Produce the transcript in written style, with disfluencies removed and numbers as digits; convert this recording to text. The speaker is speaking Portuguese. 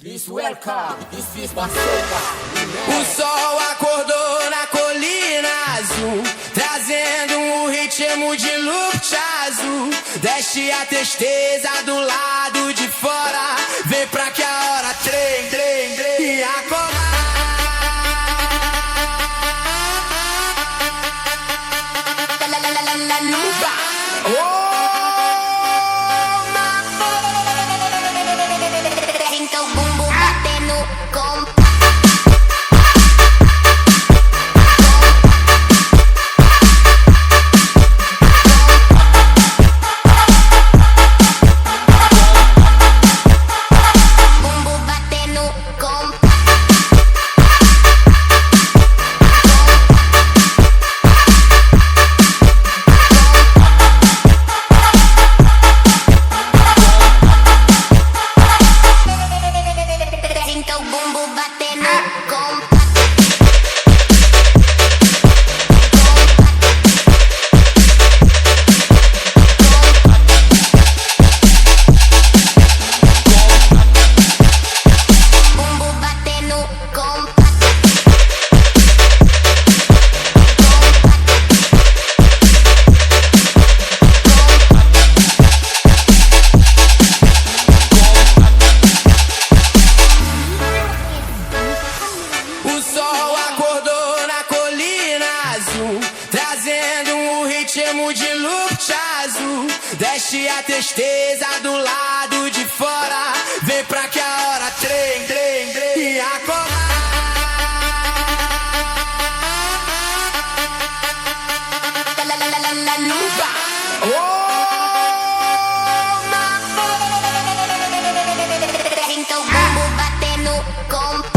Please welcome, this is Marcela. O sol acordou na colina azul, trazendo um ritmo de luxo azul. Deixe a tristeza do lado de fora, vem pra que a hora trem e acordar. Então bumbum batendo com trazendo um ritmo de luxo azul. Deixe a tristeza do lado de fora, vem pra que a hora trem e acordar. Então bumbum batendo com